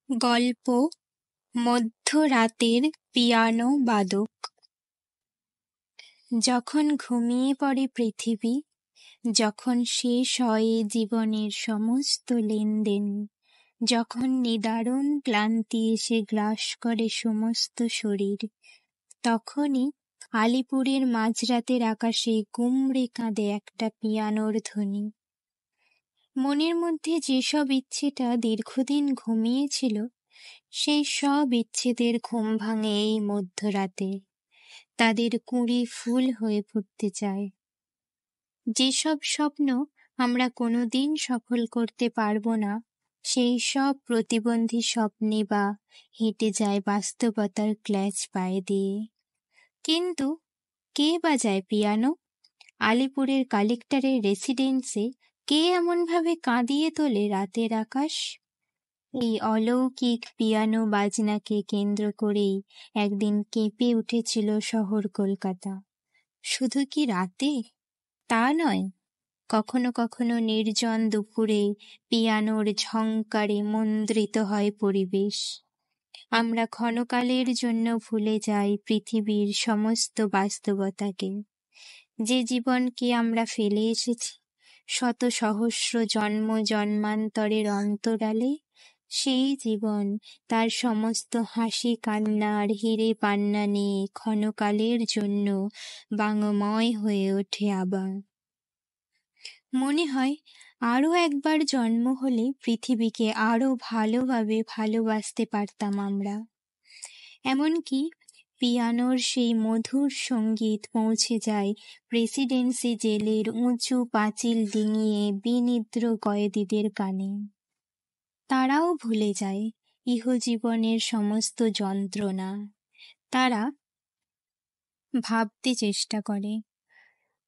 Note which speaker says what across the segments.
Speaker 1: গল্প মধ্যরাতের পিয়ানো বাদক। যখন ঘুমিয়ে পড়ে পৃথিবী, যখন শেষ হয় জীবনের সমস্ত লেনদেন, যখন নিদারুণ ক্লান্তি এসে গ্রাস করে সমস্ত শরীর, তখনই আলিপুরের মাঝরাতের আকাশে গুমড়ে কাঁদে একটা পিয়ানোর ধ্বনি। মনের মধ্যে যেসব ইচ্ছেটা দীর্ঘদিন ঘুমিয়েছিল, সেই সব ইচ্ছেদের ঘুম ভাঙে এই মধ্যরাতে। তাদের কুঁড়ি ফুল হয়ে ফুটতে চায়। যেসব স্বপ্ন আমরা কোনোদিন সফল করতে পারবো না, সেই সব প্রতিবন্ধী স্বপ্নে বা হেঁটে যায় বাস্তবতার ক্ল্যাচ পায়ে দিয়ে। কিন্তু কে বাজায় পিয়ানো? আলিপুরের কালেক্টরের রেসিডেন্সে কে এমনভাবে কাঁদিয়ে তোলে রাতের আকাশ? এই অলৌকিক পিয়ানো বাজনাকে কেন্দ্র করেই একদিন কেঁপে উঠেছিল শহর কলকাতা। শুধু কি রাতে? তা নয়, কখনো কখনো নির্জন দুপুরে পিয়ানোর ঝংকারে মন্দ্রিত হয় পরিবেশ। আমরা ক্ষণকালের জন্য ভুলে যাই পৃথিবীর সমস্ত বাস্তবতাকে, যে জীবনকে আমরা ফেলে এসেছি শত সহস্র জন্ম জন্মান্তরের অন্তরালে। সেই জীবন তার সমস্ত হাসি কান্নার হিরে পান্না নিয়ে ক্ষণকালের জন্য বাঙময় হয়ে ওঠে আবার। মনে হয় আরও একবার জন্ম হলে পৃথিবীকে আরও ভালোভাবে ভালোবাসতে পারতাম আমরা। এমনকি পিয়ানোর সেই মধুর সঙ্গীত পৌঁছে যায় প্রেসিডেন্সি জেলের উঁচু পাঁচিল ডিঙিয়ে বিনিদ্র কয়েদিদের কানে। তারাও ভুলে যায় ইহজীবনের সমস্ত যন্ত্রণা। তারা ভাবতে চেষ্টা করে,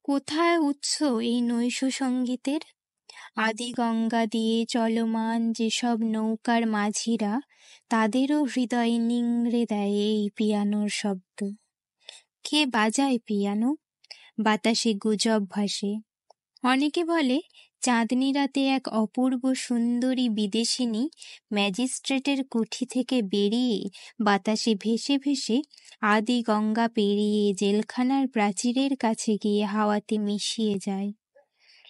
Speaker 1: কোথায় উৎস এই নৈশ সঙ্গীতের? আদি গঙ্গা দিয়ে চলমান যেসব নৌকার মাঝিরা, তাদেরও হৃদয় নিংড়ে দেয় এই পিয়ানোর শব্দ। কে বাজায় পিয়ানো? বাতাসে গুজব ভাসে। অনেকে বলে চাঁদনি রাতে এক অপূর্ব সুন্দরী বিদেশিনী ম্যাজিস্ট্রেটের কুঠি থেকে বেরিয়ে বাতাসে ভেসে ভেসে আদি গঙ্গা পেরিয়ে জেলখানার প্রাচীরের কাছে গিয়ে হাওয়াতে মিশিয়ে যায়।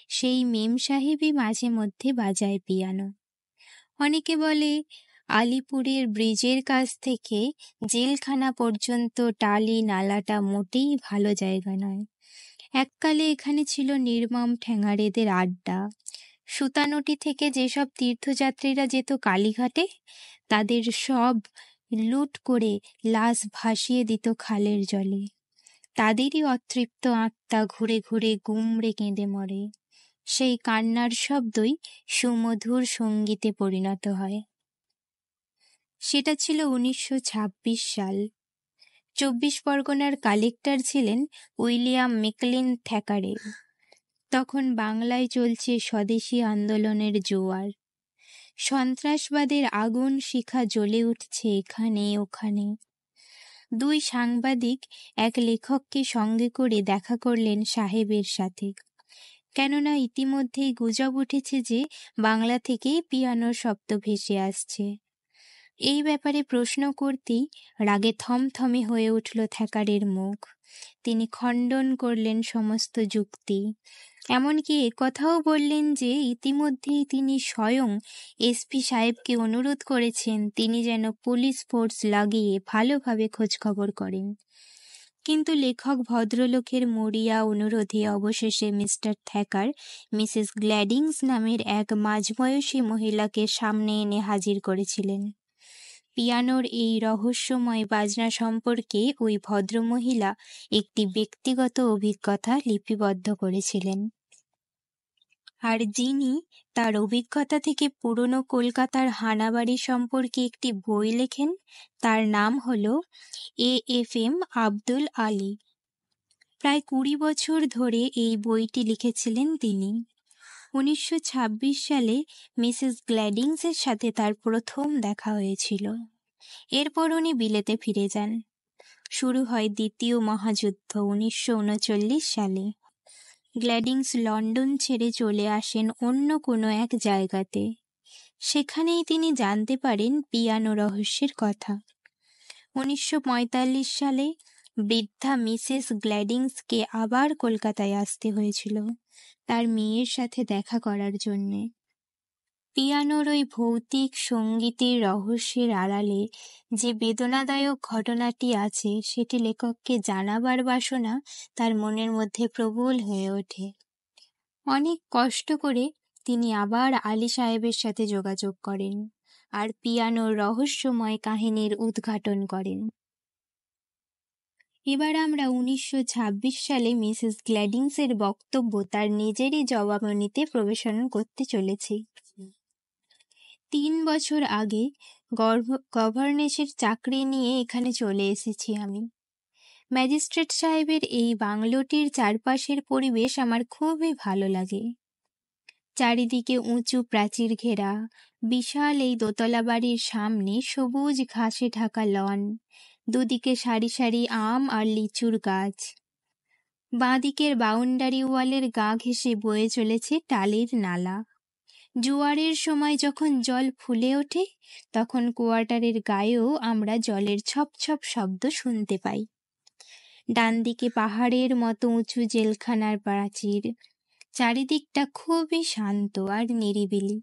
Speaker 1: সেই মেম সাহেবই মাঝে মধ্যে বাজায় পিয়ানো। অনেকে বলে আলিপুরের ব্রিজের কাছ থেকে জেলখানা পর্যন্ত টালি নালাটা মোটেই ভালো জায়গা নয়। এককালে এখানে ছিল নির্মম ঠ্যাঙাড়েদের আড্ডা। সুতানুটি থেকে যেসব তীর্থযাত্রীরা যেত কালীঘাটে, তাদের সব লুট করে লাশ ভাসিয়ে দিত খালের জলে। তাদেরই অতৃপ্ত আত্মা ঘুরে ঘুরে গুমড়ে কেঁদে মরে। সেই কান্নার শব্দই সুমধুর সঙ্গীতে পরিণত হয়। সেটা ছিল 1926 সাল। 24 পরগনার কালেক্টর ছিলেন উইলিয়াম মেকলিন থ্যাকারে। তখন বাংলায় চলছে স্বদেশী আন্দোলনের জোয়ার। সন্ত্রাসবাদের আগুন শিখা জ্বলে উঠছে এখানে ওখানে। দুই সাংবাদিক এক লেখককে সঙ্গে করে দেখা করলেন সাহেবের সাথে। কেননা ইতিমধ্যেই গুজব উঠেছে যে বাংলা থেকেই পিয়ানোর শব্দ ভেসে আসছে। এই ব্যাপারে প্রশ্ন করতেই রাগে থমথমে হয়ে উঠল থ্যাকারের মুখ। তিনি খণ্ডন করলেন সমস্ত যুক্তি। এমনকি একথাও বললেন যে ইতিমধ্যেই তিনি স্বয়ং এসপি সাহেবকে অনুরোধ করেছেন তিনি যেন পুলিশ ফোর্স লাগিয়ে ভালোভাবে খোঁজখবর করেন। কিন্তু লেখক ভদ্রলোকের মরিয়া অনুরোধে অবশেষে মিস্টার থ্যাকার মিসেস গ্ল্যাডিংস নামের এক মাঝবয়সী মহিলাকে সামনে এনে হাজির করেছিলেন। পিয়ানোর এই রহস্যময় বাজনা সম্পর্কে ওই ভদ্রমহিলা একটি ব্যক্তিগত অভিজ্ঞতা লিপিবদ্ধ করেছিলেন। আর যিনি তার অভিজ্ঞতা থেকে পুরনো কলকাতার হানাবাড়ি সম্পর্কে একটি বই লেখেন, তার নাম হল AFM আব্দুল আলী। প্রায় 20 বছর ধরে এই বইটি লিখেছিলেন তিনি। 1926 সালে মিসেস গ্ল্যাডিংসের সাথে তার প্রথম দেখা হয়েছিল। এরপর উনি বিলেতে ফিরে যান। শুরু হয় দ্বিতীয় মহাযুদ্ধ 1939 সালে। গ্ল্যাডিংস লন্ডন ছেড়ে চলে আসেন অন্য কোনো এক জায়গাতে। সেখানেই তিনি জানতে পারেন পিয়ানো রহস্যের কথা। 1945 সালে বৃদ্ধা মিসেস গ্ল্যাডিংসকে আবার কলকাতায় আসতে হয়েছিল তার মেয়ের সাথে দেখা করার জন্যে। পিয়ানোর ওই ভৌতিক সঙ্গীতের রহস্যের আড়ালে যে বেদনাদায়ক ঘটনাটি আছে সেটি লেখককে জানাবার বাসনা তার মনের মধ্যে প্রবল হয়ে ওঠে। অনেক কষ্ট করে তিনি আবার আলী সাহেবের সাথে যোগাযোগ করেন আর পিয়ানোর রহস্যময় কাহিনীর উদ্ঘাটন করেন। এবার আমরা 1926 সালে মিসেস গ্ল্যাডিংসের বক্তব্য তার নিজেরই জবাবনীতে প্রবেশন করতে চলেছি। 3 বছর আগে গভর্নেসের চাকরি নিয়ে এখানে চলে এসেছি আমি। ম্যাজিস্ট্রেট সাহেবের এই বাংলোটির চারপাশের পরিবেশ আমার খুবই ভালো লাগে। চারিদিকে উঁচু প্রাচীর ঘেরা বিশাল এই দোতলা বাড়ির সামনে সবুজ ঘাসে ঢাকা লন, দুদিকে সারি সারি আম আর লিচুর গাছ। বাঁদিকের বাউন্ডারি ওয়ালের গা ঘেঁষে বয়ে চলেছে টালির নালা। জোয়ারের সময় যখন জল ফুলে ওঠে তখন কোয়ার্টারের গায়েও আমরা জলের ছপ ছপ শব্দ শুনতে পাই। ডান দিকে পাহাড়ের মতো উঁচু জেলখানার প্রাচীর। চারিদিকটা খুবই শান্ত আর নিরিবিলি,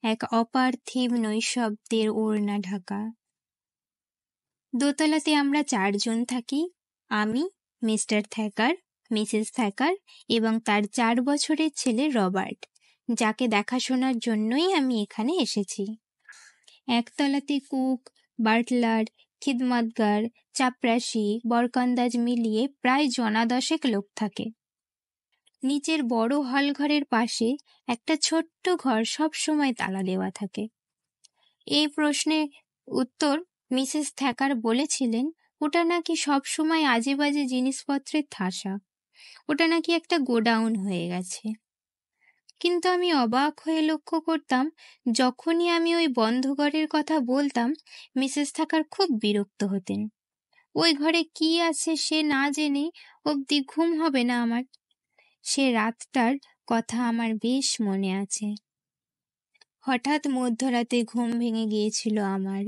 Speaker 1: এক অপার্থিব নৈশব্দের ওড়না ঢাকা। দোতলাতে আমরা 4 জন থাকি, আমি, মিস্টার থ্যাকার, মিসেস থ্যাকার এবং তার 4 বছরের ছেলে রবার্ট, যাকে দেখাশোনার জন্যই আমি এখানে এসেছি। একতলাতে কুক, বাটলার, খিদমতগার, চাপরাশি, বরকন্দাজ মিলিয়ে প্রায় জনা 10 লোক থাকে। নিচের বড় হল ঘরের পাশে একটা ছোট্ট ঘর সব সময় তালা দেওয়া থাকে। এই প্রশ্নে উত্তর মিসেস থ্যাকার বলেছিলেন ওটা নাকি সব সময় আজে বাজে জিনিসপত্রের ঠাসা, ওটা নাকি একটা গোডাউন হয়ে গেছে। কিন্তু আমি অবাক হয়ে লক্ষ্য করতাম যখনই আমি ওই বন্ধ ঘরের কথা বলতাম মিসেস থ্যাকার খুব বিরক্ত হতেন। ওই ঘরে কি আছে সে না জেনে অবধি ঘুম হবে না আমার। সে রাতটার কথা আমার বেশ মনে আছে। হঠাৎ মধ্যরাতে ঘুম ভেঙে গিয়েছিল আমার।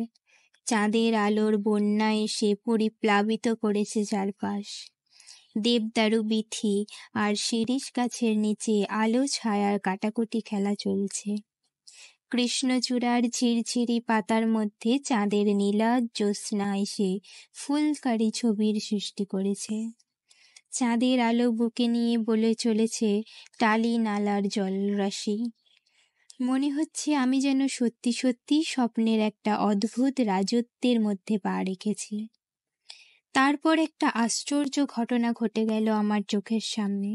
Speaker 1: চাঁদের আলোর বন্যা এসে পরিপ্লাবিত করেছে চারপাশ। দেবদারু বিথি আর শিরীষ গাছের নিচে আলো ছায়ার কাটাকুটি খেলা চলছে। কৃষ্ণচূড়ার ঝিরঝিরি পাতার মধ্যে চাঁদের নীলাজ জ্যোৎস্না এসে ফুলকারি ছবির সৃষ্টি করেছে। চাঁদের আলো বুকে নিয়ে বলে চলেছে টালি নালার জলরাশি। মনে হচ্ছে আমি যেন সত্যি সত্যি স্বপ্নের একটা অদ্ভুত রাজত্বের মধ্যে পা রেখেছি। তারপর একটা আশ্চর্য ঘটনা ঘটে গেল আমার চোখের সামনে।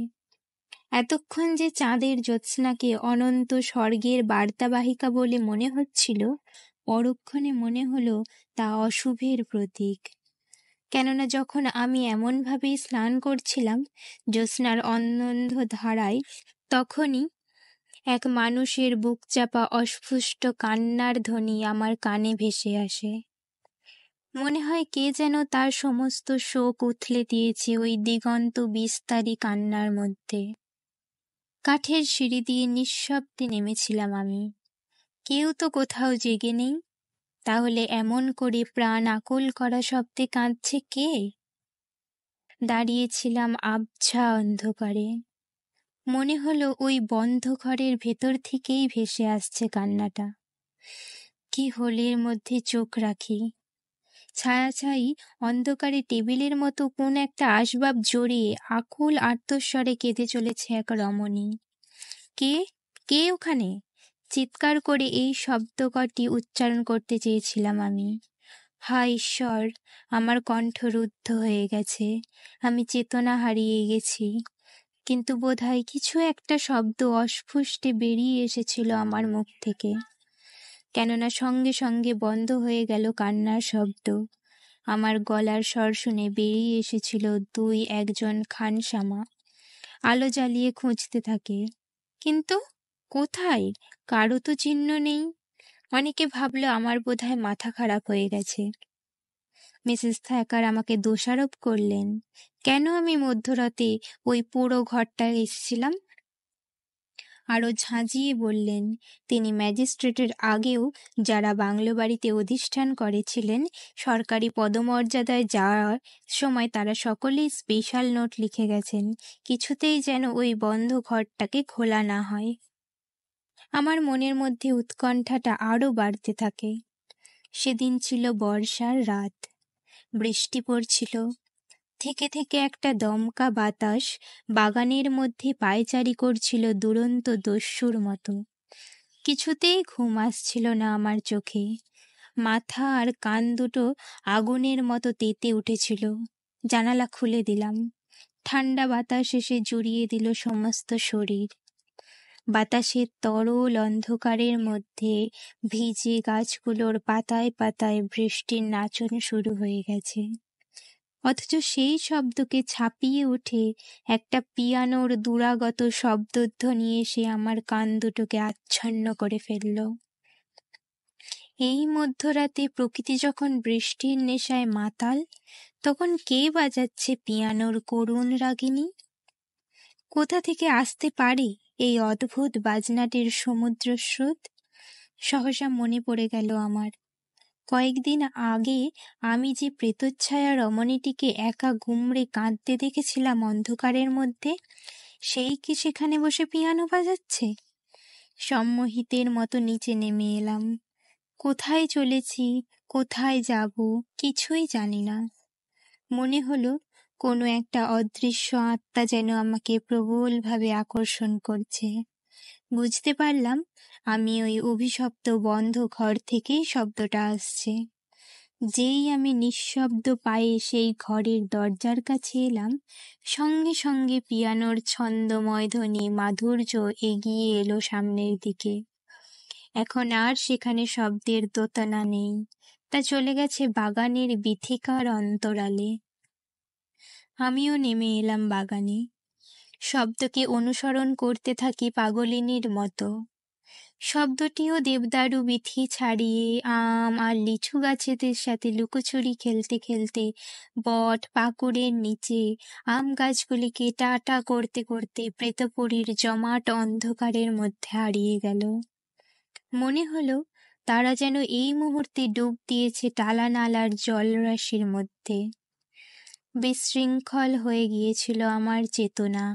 Speaker 1: এতক্ষণ যে চাঁদের জ্যোৎস্নাকে অনন্ত স্বর্গের বার্তাবাহিকা বলে মনে হচ্ছিল, পরক্ষণে মনে হলো তা অশুভের প্রতীক। কেননা যখন আমি এমনভাবেই স্নান করছিলাম জ্যোৎস্নার অনন্ত ধারায়, তখনই এক মানুষের বুক চাপা অস্ফুষ্ট কান্নার ধ্বনি আমার কানে ভেসে আসে। মনে হয় কে যেন তার সমস্ত শোক উথলে দিয়েছে ওই দিগন্ত বিস্তারী কান্নার মধ্যে। কাঠের সিঁড়ি দিয়ে নিঃশব্দে নেমেছিলাম আমি। কেউ তো কোথাও জেগে নেই, তাহলে এমন করে প্রাণ আকুল করা শব্দে কাঁদছে কে? দাঁড়িয়েছিলাম আবছা অন্ধকারে। মনে হলো ওই বন্ধ ঘরের ভেতর থেকেই ভেসে আসছে কান্নাটা। কি হোলের মধ্যে চোখ রাখি। ছায়াছায়ী অন্ধকারে টেবিলের মতো কোন একটা আসবাব জড়িয়ে আকুল আর্তস্বরে কেঁদে চলেছে এক রমণী। কে কে ওখানে? চিৎকার করে এই শব্দ কটি উচ্চারণ করতে চেয়েছিলাম আমি। হায় ঈশ্বর, আমার কণ্ঠ রুদ্ধ হয়ে গেছে, আমি চেতনা হারিয়ে গেছি। কিন্তু বোধহয় কিছু একটা শব্দ অস্ফুটে বেরিয়ে এসেছিল আমার মুখ থেকে। কেননা সঙ্গে সঙ্গে বন্ধ হয়ে গেল কান্নার শব্দ। আমার গলার স্বর শুনে বেরিয়ে এসেছিল 2-1 খানসামা। আলো জ্বালিয়ে খুঁজতে থাকে, কিন্তু কোথায়? কারো তো চিহ্ন নেই। অনেকে ভাবলো আমার বোধহয় মাথা খারাপ হয়ে গেছে। মিসেস থ্যাকার আমাকে দোষারোপ করলেন কেন আমি মধ্যরাতে ওই পুরো ঘরটায় এসেছিলাম। আরও ঝাঁঝিয়ে বললেন, তিনি ম্যাজিস্ট্রেটের আগেও যারা বাংলো বাড়িতে অধিষ্ঠান করেছিলেন, সরকারি পদমর্যাদায় যাওয়ার সময় তারা সকলেই স্পেশাল নোট লিখে গেছেন, কিছুতেই যেন ওই বন্ধ ঘরটাকে খোলা না হয়। আমার মনের মধ্যে উৎকণ্ঠাটা আরও বাড়তে থাকে। সেদিন ছিল বর্ষার রাত, বৃষ্টি পড়ছিল। থেকে থেকে একটা দমকা বাতাস বাগানের মধ্যে পায়চারি করছিল দুরন্ত দস্যুর মতো। কিছুতেই ঘুম আসছিল না আমার চোখে। মাথা আর কান দুটো আগুনের মতো তেতে উঠেছিল। জানালা খুলে দিলাম। ঠান্ডা বাতাস এসে জুড়িয়ে দিল সমস্ত শরীর। বাতাসের তরল অন্ধকারের মধ্যে ভিজে গাছগুলোর পাতায় পাতায় বৃষ্টির নাচন শুরু হয়ে গেছে। অথচ সেই শব্দকে ছাপিয়ে উঠে একটা পিয়ানোর দুরাগত শব্দধ্বনি এসে আমার কান দুটোকে আচ্ছন্ন করে ফেলল। এই মধ্যরাতে প্রকৃতি যখন বৃষ্টির নেশায় মাতাল, তখন কে বাজাচ্ছে পিয়ানোর করুণ রাগিনী? কোথা থেকে আসতে পারে এই অদ্ভুত বাজনাটির সমুদ্র স্রোত? সহসা মনে পড়ে গেল আমার, কয়েকদিন আগে আমি যে প্রেতচ্ছায়া রমণীটিকে একা গুমড়ে কাঁদতে দেখেছিলাম অন্ধকারের মধ্যে, সেই কি সেখানে বসে পিয়ানো বাজাচ্ছে? সম্মোহিতের মতো নিচে নেমে এলাম। কোথায় চলেছি, কোথায় যাব, কিছুই জানি না। মনে হলো কোনো একটা অদৃশ্য আত্মা যেন আমাকে প্রবলভাবে আকর্ষণ করছে। বুঝতে পারলাম আমি ওই অভিশপ্ত বন্ধ ঘর থেকেই শব্দটা আসছে। যেই আমি নিঃশব্দ পায়ে সেই ঘরের দরজার কাছে এলাম, সঙ্গে সঙ্গে পিয়ানোর ছন্দময় ধ্বনি মাধুর্য এগিয়ে এলো সামনের দিকে। এখন আর সেখানে শব্দের দোতনা নেই, তা চলে গেছে বাগানের বিথিকার অন্তরালে। আমিও নেমে এলাম বাগানে। শব্দকে অনুসরণ করতে থাকি পাগলিনীর মতো। শব্দটিও দেবদারু বিথি ছাড়িয়ে আম আর লিচু গাছেদের সাথে লুকোচুরি খেলতে খেলতে বট পাকুড়ের নিচে আম গাছগুলিকে টাটা করতে করতে প্রেতপুরীর জমাট অন্ধকারের মধ্যে হারিয়ে গেল। মনে হলো তারা যেন এই মুহূর্তে ডুব দিয়েছে টালা নালার জলরাশির মধ্যে। বিশৃঙ্খল হয়ে গিয়েছিল আমার চেতনা।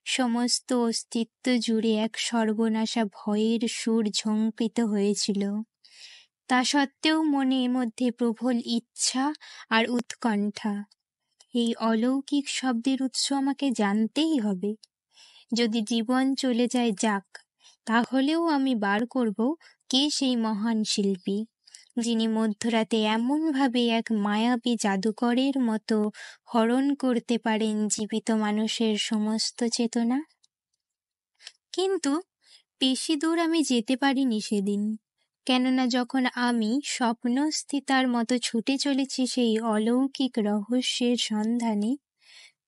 Speaker 1: সমস্ত অস্তিত্ব জুড়ে এক সর্বনাশা ভয়ের সুর ঝঙ্কৃত হয়েছিল। তা সত্ত্বেও মনের মধ্যে প্রবল ইচ্ছা আর উৎকণ্ঠা। এই অলৌকিক শব্দের উৎস আমাকে জানতেই হবে। যদি জীবন চলে যায় যাক, তাহলেও আমি বার করব কে সেই মহান শিল্পী, যিনি মধ্যরাতে এমনভাবে এক মায়াবী জাদুকরের মতো হরণ করতে পারেন জীবিত মানুষের সমস্ত চেতনা। কিন্তু বেশি দূর আমি যেতে পারিনি সেদিন, কেননা যখন আমি স্বপ্নস্থিতার মতো ছুটে চলেছি সেই অলৌকিক রহস্যের সন্ধানে,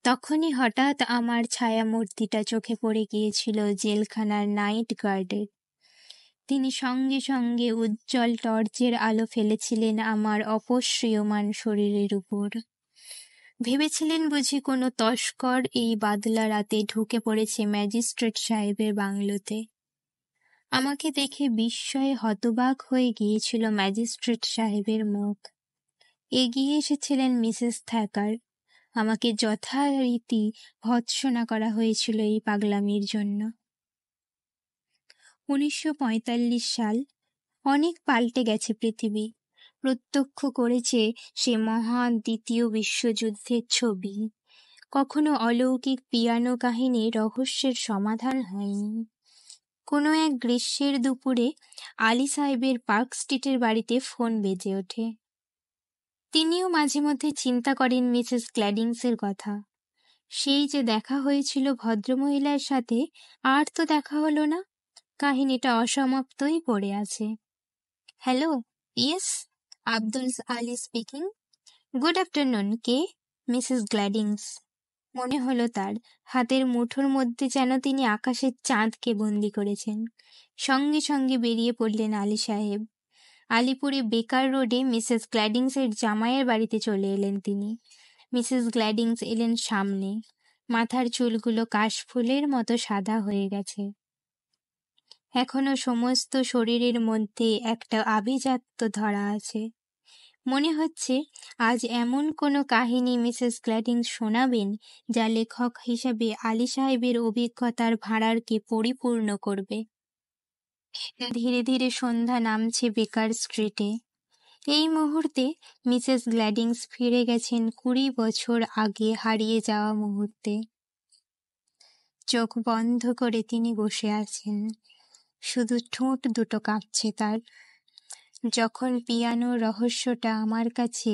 Speaker 1: তখনই হঠাৎ আমার ছায়ামূর্তিটা চোখে পড়ে গিয়েছিল জেলখানার নাইট গার্ডের। তিনি সঙ্গে সঙ্গে উজ্জ্বল টর্চের আলো ফেলেছিলেন আমার অপসৃয়মান শরীরের উপর। ভেবেছিলেন বুঝি কোনো তস্কর এই বাদলা রাতে ঢুকে পড়েছে ম্যাজিস্ট্রেট সাহেবের বাংলোতে। আমাকে দেখে বিস্ময়ে হতবাক হয়ে গিয়েছিল ম্যাজিস্ট্রেট সাহেবের মুখ। এগিয়ে এসেছিলেন মিসেস থ্যাকার। আমাকে যথারীতি ভৎসনা করা হয়েছিল এই পাগলামির জন্য। 1945 সাল। অনেক পাল্টে গেছে পৃথিবী। প্রত্যক্ষ করেছে সে মহান দ্বিতীয় বিশ্বযুদ্ধের ছবি। কখনো অলৌকিক পিয়ানো কাহিনী রহস্যের সমাধান হয়নি। কোনো এক গ্রীষ্মের দুপুরে আলী সাহেবের পার্ক স্ট্রিটের বাড়িতে ফোন বেজে ওঠে। তিনিও মাঝে মধ্যে চিন্তা করেন মিসেস গ্ল্যাডিংসের কথা। সেই যে দেখা হয়েছিল ভদ্রমহিলার সাথে, আর তো দেখা হলো না। কাহিনীটা অসমাপ্তই পড়ে আছে। Hello, yes, Abdul Ali speaking. Good afternoon, কে? Mrs Gladings. মনে হলো তার হাতের মুঠোর মধ্যে যেন তিনি আকাশের চাঁদকে বন্দি করেছেন। সঙ্গে সঙ্গে বেরিয়ে পড়লেন আলী সাহেব। আলিপুরে বেকার রোডে মিসেস গ্ল্যাডিংসের জামাইয়ের বাড়িতে চলে এলেন তিনি। মিসেস গ্ল্যাডিংস এলেন সামনে। মাথার চুলগুলো কাশফুলের মতো সাদা হয়ে গেছে। এখনো সমস্ত শরীরের মধ্যে একটা আভিজাত্য ধরা আছে। মনে হচ্ছে আজ এমন কোনো কাহিনী মিসেস গ্ল্যাডিংস শোনাবেন যা লেখক হিসাবে আলী সাহেবের অভিজ্ঞতার ভাঁড়ারকে পরিপূর্ণ করবে। ধীরে ধীরে সন্ধ্যা নামছে বেকার স্ট্রিটে। এই মুহূর্তে মিসেস গ্ল্যাডিংস ফিরে গেছেন 20 বছর আগে হারিয়ে যাওয়া মুহূর্তে। চোখ বন্ধ করে তিনি বসে আছেন, শুধু ঠোঁট দুটো কাঁপছে তার। যখন পিয়ানোর রহস্যটা আমার কাছে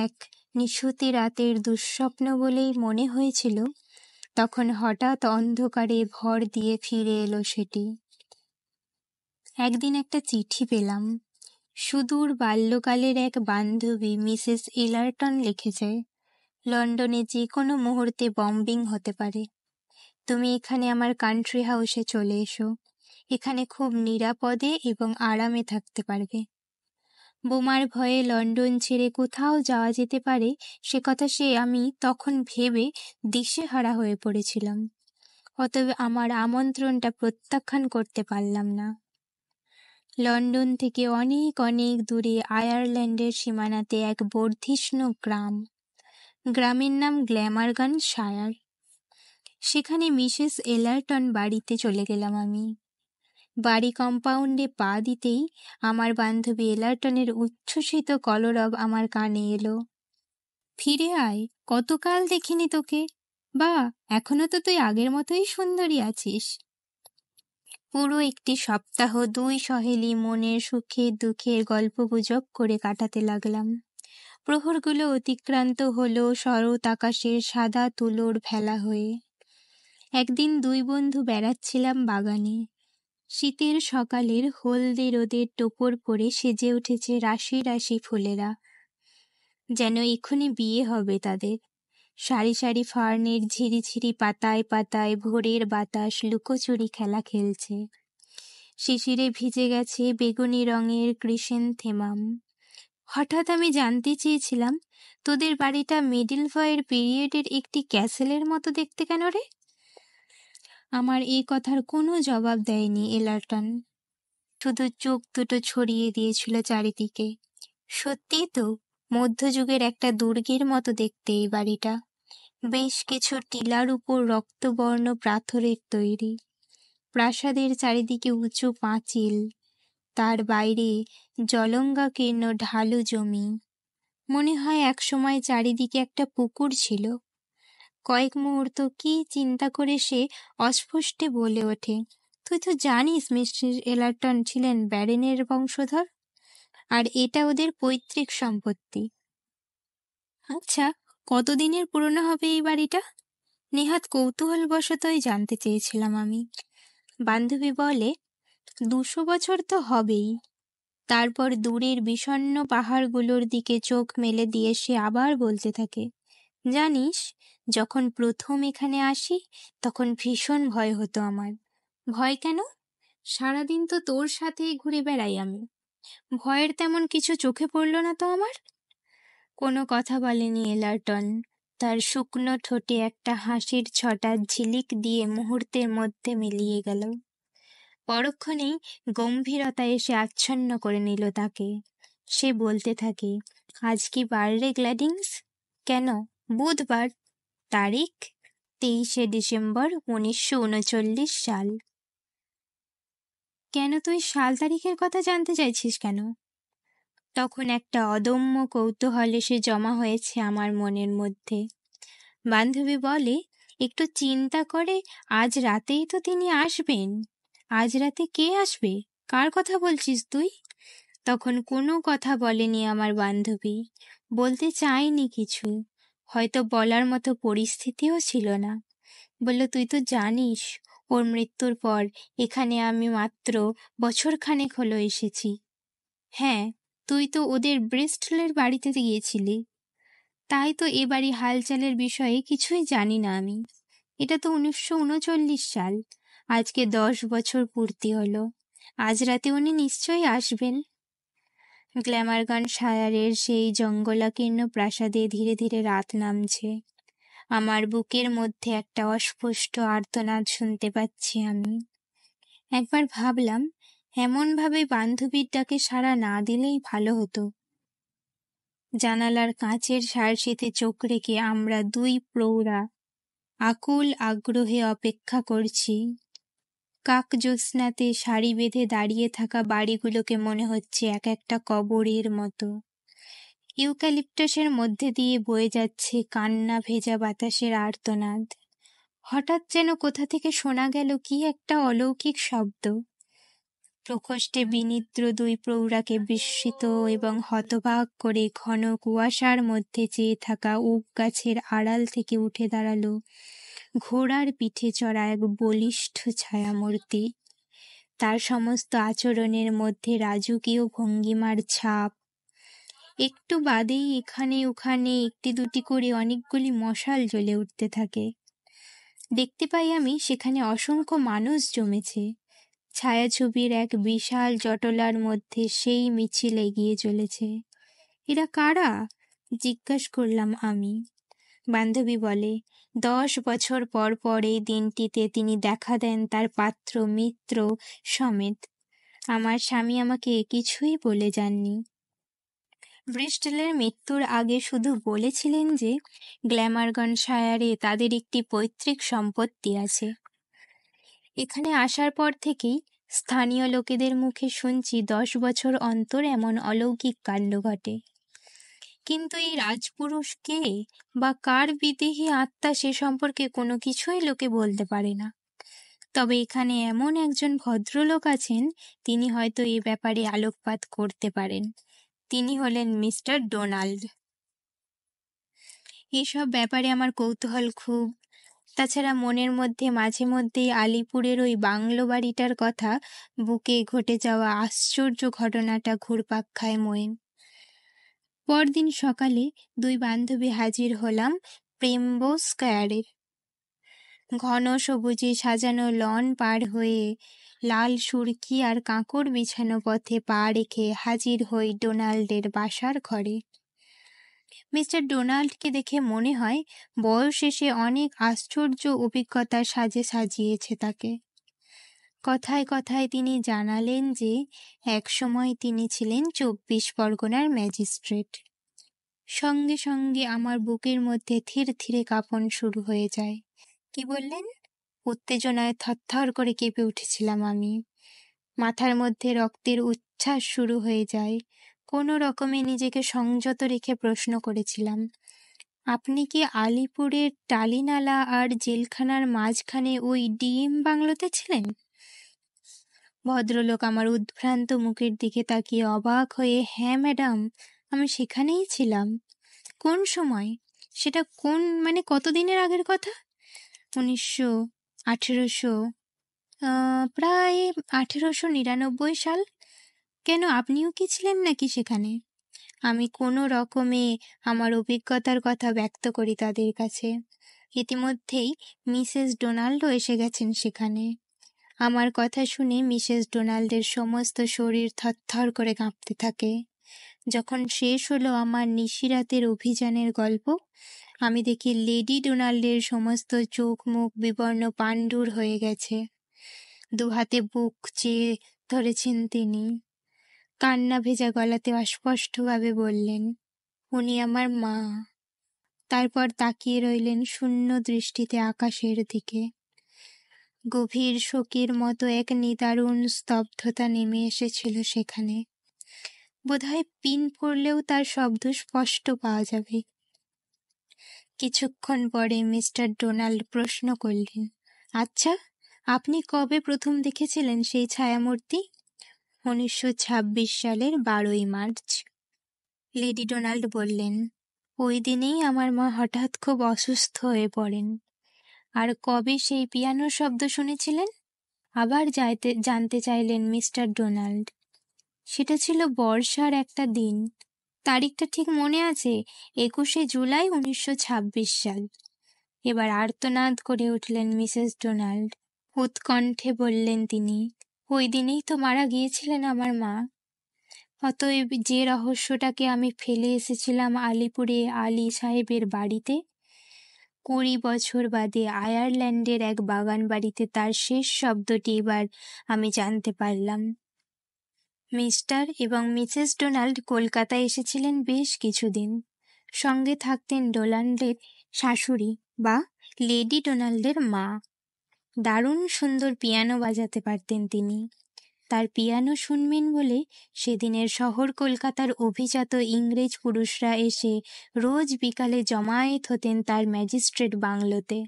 Speaker 1: এক নিশুতি রাতের দুঃস্বপ্ন বলেই মনে হয়েছিল, তখন হঠাৎ অন্ধকারে ভর দিয়ে ফিরে এলো সেটি। একদিন একটা চিঠি পেলাম। সুদূর বাল্যকালের এক বান্ধবী মিসেস এলারটন লিখেছে, লন্ডনে যে কোনো মুহূর্তে বম্বিং হতে পারে। তুমি এখানে আমার কান্ট্রি হাউসে চলে এসো। এখানে খুব নিরাপদে এবং আরামে থাকতে পারবে। বোমার ভয়ে লন্ডন ছেড়ে কোথাও যাওয়া যেতে পারে সে কথা আমি তখন ভেবে দিশেহারা হয়ে পড়েছিলাম। অতএব আমার আমন্ত্রণটা প্রত্যাখ্যান করতে পারলাম না। লন্ডন থেকে অনেক অনেক দূরে আয়ারল্যান্ডের সীমানাতে এক বর্ধিষ্ণু গ্রাম। গ্রামের নাম গ্ল্যামারগানশায়ার। সেখানে মিসেস এলারটন বাড়িতে চলে গেলাম আমি। বাড়ি কম্পাউন্ডে পা দিতেই আমার বান্ধবী এলারটনের উচ্ছ্বসিত কলরব আমার কানে এলো। ফিরে আয়, কতকাল দেখিনি তোকে। বা, এখনো তো তুই আগের মতোই সুন্দরী আছিস। পুরো একটি সপ্তাহ দুই সহেলি মনের সুখে দুঃখের গল্পগুজব করে কাটাতে লাগলাম। প্রহরগুলো অতিক্রান্ত হলো শরৎ আকাশের সাদা তুলোর ভেলা হয়ে। একদিন দুই বন্ধু বেড়াচ্ছিলাম বাগানে। শীতের সকালের হলদে রোদের টোপর পরে সেজে উঠেছে রাশি রাশি ফুলেরা, যেন এক্ষুনি বিয়ে হবে তাদের। সারি সারি ফার্নের ঝিরিঝিরি পাতায় পাতায় ভোরের বাতাস লুকোচুরি খেলা খেলছে। শিশিরে ভিজে গেছে বেগুনি রঙের ক্রিসেনথেমাম। হঠাৎ আমি জানতে চেয়েছিলাম, তোদের বাড়িটা মিডলওয়ার পিরিয়ডের একটি ক্যাসেলের মতো দেখতে কেন রে? আমার এই কথার কোনো জবাব দেয়নি এলারটন, শুধু চোখ দুটো ছড়িয়ে দিয়েছিল চারিদিকে। সত্যি তো, মধ্যযুগের একটা দুর্গের মতো দেখতে এই বাড়িটা। বেশ কিছু টিলার উপর রক্তবর্ণ পাথরের তৈরি। প্রাসাদের চারিদিকে উঁচু পাঁচিল, তার বাইরে জলঙ্গাকীর্ণ ঢালু জমি। মনে হয় একসময় চারিদিকে একটা পুকুর ছিল। কয়েক মুহূর্ত কি চিন্তা করে সে অস্পষ্টে বলে ওঠে, তুই তো জানিস মিস্টার এলারটন ছিলেন ব্যারেনের বংশধর, আর এটা ওদের পৈতৃক সম্পত্তি। আচ্ছা, কতদিনের পুরনো হবে এই বাড়িটা? নেহাত কৌতূহলবশতই জানতে চেয়েছিলাম আমি। বান্ধবী বলে, 200 বছর তো হবেই। তারপর দূরের বিষণ্ণ পাহাড়গুলোর দিকে চোখ মেলে দিয়ে সে আবার বলতে থাকে, জানিস, যখন প্রথম এখানে আসি তখন ভীষণ ভয় হতো আমার। ভয় কেন? সারাদিন তো তোর সাথেই ঘুরে বেড়াই আমি। ভয়ের তেমন কিছু চোখে পড়ল না তো আমার। কোনো কথা বলেনি এলারটন। তার শুকনো ঠোঁটে একটা হাসির ছটা ঝিলিক দিয়ে মুহূর্তের মধ্যে মিলিয়ে গেল। পরক্ষণেই গম্ভীরতা এসে আচ্ছন্ন করে নিল তাকে। সে বলতে থাকে, আজ কি বার রে গ্ল্যাডিংস? কেন? বুধবার। তারিখ 23শে ডিসেম্বর 1939 সাল। কেন তুই সাল তারিখের কথা জানতে চাইছিস কেন? তখন একটা অদম্য কৌতূহল এসে জমা হয়েছে আমার মনের মধ্যে। বান্ধবী বলে, একটু চিন্তা করে, আজ রাতেই তো তিনি আসবেন। আজ রাতে কে আসবে? কার কথা বলছিস তুই? তখন কোনো কথা বলেনি আমার বান্ধবী, বলতে চায়নি কিছু, হয়তো বলার মতো পরিস্থিতিও ছিল না। বলল, তুই তো জানিস ওর মৃত্যুর পর এখানে আমি মাত্র বছরখানেক হলো এসেছি। হ্যাঁ, তুই তো ওদের ব্রিস্টলের বাড়িতে গিয়েছিলি। তাই তো এ বাড়ি হালচালের বিষয়ে কিছুই জানি না আমি। এটা তো 1939 সাল। আজকে 10 বছর পূর্তি হলো। আজ রাতে উনি নিশ্চয়ই আসবেন। গ্ল্যামারগানশায়ারের সেই জঙ্গলাকীর্ণ প্রাসাদে ধীরে ধীরে রাত নামছে। আমার বুকের মধ্যে একটা অস্পষ্ট আর্তনাদ শুনতে পাচ্ছি আমি। একবার ভাবলাম এমনভাবে বান্ধবীর ডাকে সাড়া না দিলেই ভালো হতো। জানালার কাঁচের সারসিতে চোখ রেখে আমরা দুই প্রৌঢ়া আকুল আগ্রহে অপেক্ষা করছি। কাকজ্যোৎস্নাতে সারি বেঁধে দাঁড়িয়ে থাকা বাড়িগুলোকে মনে হচ্ছে এক একটা কবরের মতো। ইউক্যালিপটাসের মধ্যে দিয়ে বয়ে যাচ্ছে কান্না ভেজা বাতাসের আর্তনাদ। হঠাৎ যেন কোথা থেকে শোনা গেল কি একটা অলৌকিক শব্দ। প্রকোষ্ঠে বিনিদ্র দুই প্রৌঢ়াকে বিস্মিত এবং হতবাক করে ঘন কুয়াশার মধ্যে চেয়ে থাকা উক গাছের আড়াল থেকে উঠে দাঁড়ালো ঘোড়ার পিঠে চড়া এক বলিষ্ঠ ছায়ামূর্তি। তার সমস্ত আচরণের মধ্যে রাজকীয় ভঙ্গিমার ছাপ। একটু বাদেই এখানে ওখানে একটি দুটি করে অনেকগুলি মশাল জ্বলে উঠতে থাকে। দেখতে পাই আমি সেখানে অসংখ্য মানুষ জমেছে। ছায়াছবির এক বিশাল জটলার মধ্যে সেই মিছিল এগিয়ে চলেছে। এরা কারা? জিজ্ঞাসা করলাম আমি। বান্ধবী বলে, 10 বছর পর পর এই দিনটিতে তিনি দেখা দেন তার পাত্র মিত্র সমেত। আমার স্বামী আমাকে কিছুই বলে যাননি। ব্রিস্টলের মৃত্যুর আগে শুধু বলেছিলেন যে গ্ল্যামারগনশায়ারে তাদের একটি পৈতৃক সম্পত্তি আছে। এখানে আসার পর থেকেই স্থানীয় লোকেদের মুখে শুনছি 10 বছর অন্তর এমন অলৌকিক কাণ্ড ঘটে। কিন্তু এই রাজপুরুষ কে বা কার বিদেহী আত্মা সে সম্পর্কে কোনো কিছুই লোকে বলতে পারে না। তবে এখানে এমন একজন ভদ্রলোক আছেন, তিনি হয়তো এ ব্যাপারে আলোকপাত করতে পারেন। তিনি হলেন মিস্টার ডোনাল্ড। এসব ব্যাপারে আমার কৌতূহল খুব। তাছাড়া মনের মধ্যে মাঝে মধ্যেই আলিপুরের ওই বাংলো বাড়িটার কথা, বুকে ঘটে যাওয়া আশ্চর্য ঘটনাটা ঘুরপাক খায় মইন। পরদিন সকালে দুই বান্ধবী হাজির হলাম প্রেমবো স্কয়ারের। ঘন সবুজে সাজানো লন পার হয়ে লাল সুরকি আর কাঁকড় বিছানো পথে পা রেখে হাজির হই ডোনাল্ডের বাসার ঘরে। মিস্টার ডোনাল্ডকে দেখে মনে হয় বয়স এসে অনেক আশ্চর্য অভিজ্ঞতার সাজে সাজিয়েছে তাকে। কথায় কথায় তিনি জানালেন যে একসময় তিনি ছিলেন 24 পরগনার ম্যাজিস্ট্রেট। সঙ্গে সঙ্গে আমার বুকের মধ্যে ধীরে ধীরে কাঁপন শুরু হয়ে যায়। কি বললেন? উত্তেজনায় থরথর করে কেঁপে উঠেছিলাম আমি। মাথার মধ্যে রক্তের উচ্ছ্বাস শুরু হয়ে যায়। কোনো রকমে নিজেকে সংযত রেখে প্রশ্ন করেছিলাম, আপনি কি আলিপুরের টালিনালা আর জেলখানার মাঝখানে ওই ডিএম বাংলোতে ছিলেন? ভদ্রলোক আমার উদ্ভ্রান্ত মুখের দিকে তাকিয়ে অবাক হয়ে, হ্যাঁ ম্যাডাম, আমি সেখানেই ছিলাম। কোন সময়? সেটা কোন, মানে কতদিনের আগের কথা? 1800 প্রায় 1899 সাল। কেন, আপনিও কি ছিলেন নাকি সেখানে? আমি কোনো রকমে আমার অভিজ্ঞতার কথা ব্যক্ত করি তাদের কাছে। ইতিমধ্যেই মিসেস ডোনাল্ডও এসে গেছেন সেখানে। আমার কথা শুনে মিসেস ডোনাল্ডের সমস্ত শরীর থরথর করে কাঁপতে থাকে। যখন শেষ হলো আমার নিশিরাতের অভিযানের গল্প, আমি দেখি লেডি ডোনাল্ডের সমস্ত চোখ মুখ বিবর্ণ পাণ্ডুর হয়ে গেছে। দুহাতে বুক চেয়ে ধরেছেন তিনি। কান্না ভেজা গলাতে অস্পষ্টভাবে বললেন, উনি আমার মা। তারপর তাকিয়ে রইলেন শূন্য দৃষ্টিতে আকাশের দিকে। গভীর শোকের মতো এক নিদারুণ স্তব্ধতা নেমে এসেছিল সেখানে। বোধহয় পিন পড়লেও তার শব্দ স্পষ্ট পাওয়া যাবে। কিছুক্ষণ পরে মিস্টার ডোনাল্ড প্রশ্ন করলেন, আচ্ছা, আপনি কবে প্রথম দেখেছিলেন সেই ছায়ামূর্তি? 1926 সালের 12ই মার্চ। লেডি ডোনাল্ড বললেন, ওই দিনেই আমার মা হঠাৎ খুব অসুস্থ হয়ে পড়েন। আর কবে সেই পিয়ানোর শব্দ শুনেছিলেন? আবার জানতে চাইলেন মিস্টার ডোনাল্ড। সেটা ছিল বর্ষার একটা দিন। তারিখটা ঠিক মনে আছে, 21শে জুলাই 1926 সাল। এবার আর্তনাদ করে উঠলেন মিসেস ডোনাল্ড। উৎকণ্ঠে বললেন তিনি, ওই দিনেই তো মারা গিয়েছিলেন আমার মা। অতএব যে রহস্যটাকে আমি ফেলে এসেছিলাম আলিপুরে আলী সাহেবের বাড়িতে, 20 বছর বাদে আয়ারল্যান্ডের এক বাগান বাড়িতে তার শেষ শব্দটি এবার আমি জানতে পারলাম। মিস্টার এবং মিসেস ডোনাল্ড কলকাতায় এসেছিলেন বেশ কিছুদিন। সঙ্গে থাকতেন ডোনাল্ডের শাশুড়ি বা লেডি ডোনাল্ডের মা। দারুণ সুন্দর পিয়ানো বাজাতে পারতেন তিনি। তার পিয়ানো শুনবেন বলে সেদিনের শহর কলকাতার অভিজাত ইংরেজ পুরুষরা এসে রোজ বিকালে জমায়েত হতেন তার ম্যাজিস্ট্রেট বাংলোতে।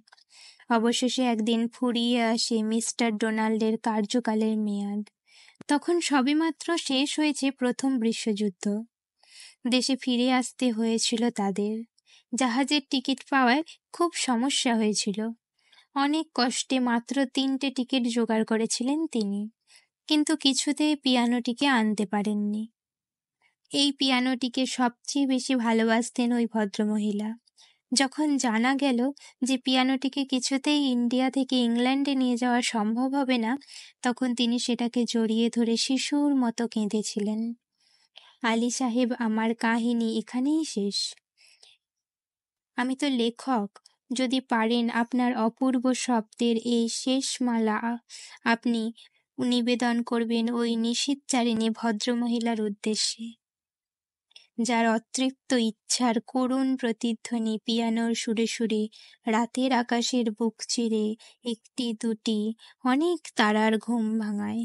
Speaker 1: অবশেষে একদিন ফুরিয়ে আসে মিস্টার ডোনাল্ডের কার্যকালের মেয়াদ। তখন সবেমাত্র শেষ হয়েছে প্রথম বিশ্বযুদ্ধ। দেশে ফিরে আসতে হয়েছিল তাদের। জাহাজের টিকিট পাওয়ায় খুব সমস্যা হয়েছিল। অনেক কষ্টে মাত্র 3টে টিকিট জোগাড় করেছিলেন তিনি, কিন্তু কিছুতেই পিয়ানোটিকে আনতে পারেননি। এই পিয়ানোটিকে সবচেয়ে বেশি ভালোবাসতেন ওই ভদ্রমহিলা। যখন জানা গেল যে পিয়ানোটিকে কিছুতেই ইন্ডিয়া থেকে ইংল্যান্ডে নিয়ে যাওয়া সম্ভব হবে না, তখন তিনি সেটাকে জড়িয়ে ধরে শিশুর মতো কেঁদেছিলেন। আলী সাহেব, আমার কাহিনী এখানেই শেষ। আমি তো লেখক। যদি পারেন আপনার অপূর্ব শব্দের এই শেষ মালা আপনি নিবেদন করবেন ওই নিশীথচারিণী ভদ্রমহিলার উদ্দেশ্যে, যার অতৃপ্ত ইচ্ছার করুণ প্রতিধ্বনি পিয়ানোর সুরে সুরে রাতের আকাশের বুক চিরে একটি দুটি অনেক তারার ঘুম ভাঙায়।